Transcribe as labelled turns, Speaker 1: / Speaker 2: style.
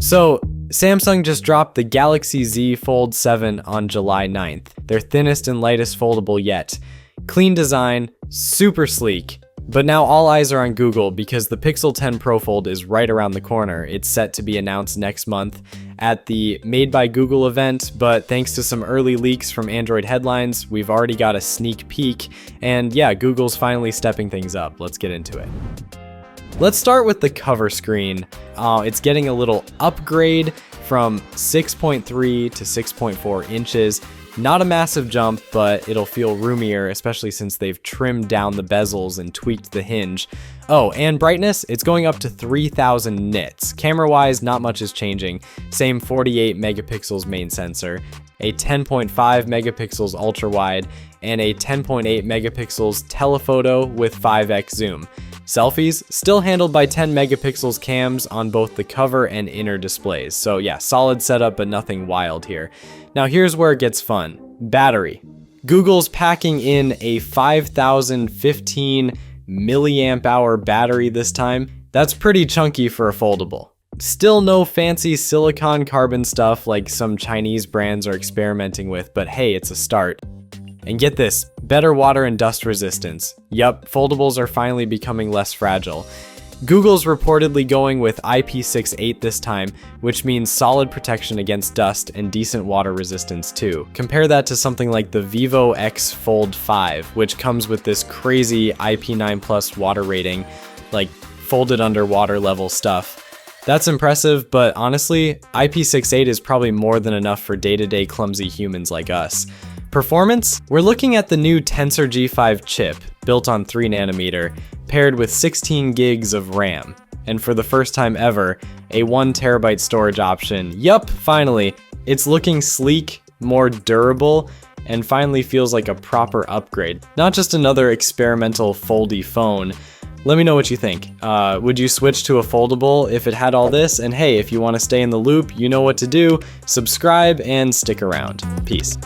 Speaker 1: So, Samsung just dropped the Galaxy Z Fold 7 on July 9th, their thinnest and lightest foldable yet. Clean design, super sleek. But now all eyes are on Google because the Pixel 10 Pro Fold is right around the corner. It's set to be announced next month at the Made by Google event, but thanks to some early leaks from Android headlines, we've already got a sneak peek, and yeah, Google's finally stepping things up. Let's get into it. Let's start with the cover screen. It's getting a little upgrade from 6.3 to 6.4 inches. Not a massive jump, but it'll feel roomier, especially since they've trimmed down the bezels and tweaked the hinge. Oh, and brightness, it's going up to 3000 nits. Camera-wise, not much is changing. Same 48 megapixels main sensor, a 10.5 megapixels ultra-wide, and a 10.8 megapixels telephoto with 5x zoom. Selfies, still handled by 10 megapixels cams on both the cover and inner displays. So yeah, solid setup, but nothing wild here. Now here's where it gets fun. Battery. Google's packing in a 5015 milliamp hour battery this time. That's pretty chunky for a foldable. Still no fancy silicon carbon stuff like some Chinese brands are experimenting with, but hey, it's a start. And get this, better water and dust resistance. Yup, foldables are finally becoming less fragile. Google's reportedly going with IP68 this time, which means solid protection against dust and decent water resistance too. Compare that to something like the Vivo X Fold 5, which comes with this crazy IP9 plus water rating, like folded underwater level stuff. That's impressive, but honestly, IP68 is probably more than enough for day-to-day clumsy humans like us. Performance? We're looking at the new Tensor G5 chip, built on 3nm, paired with 16 gigs of RAM. And for the first time ever, a 1TB storage option. Yup, finally. It's looking sleek, more durable, and finally feels like a proper upgrade. Not just another experimental foldy phone. Let me know what you think. Would you switch to a foldable if it had all this? And hey, if you want to stay in the loop, you know what to do. Subscribe and stick around. Peace.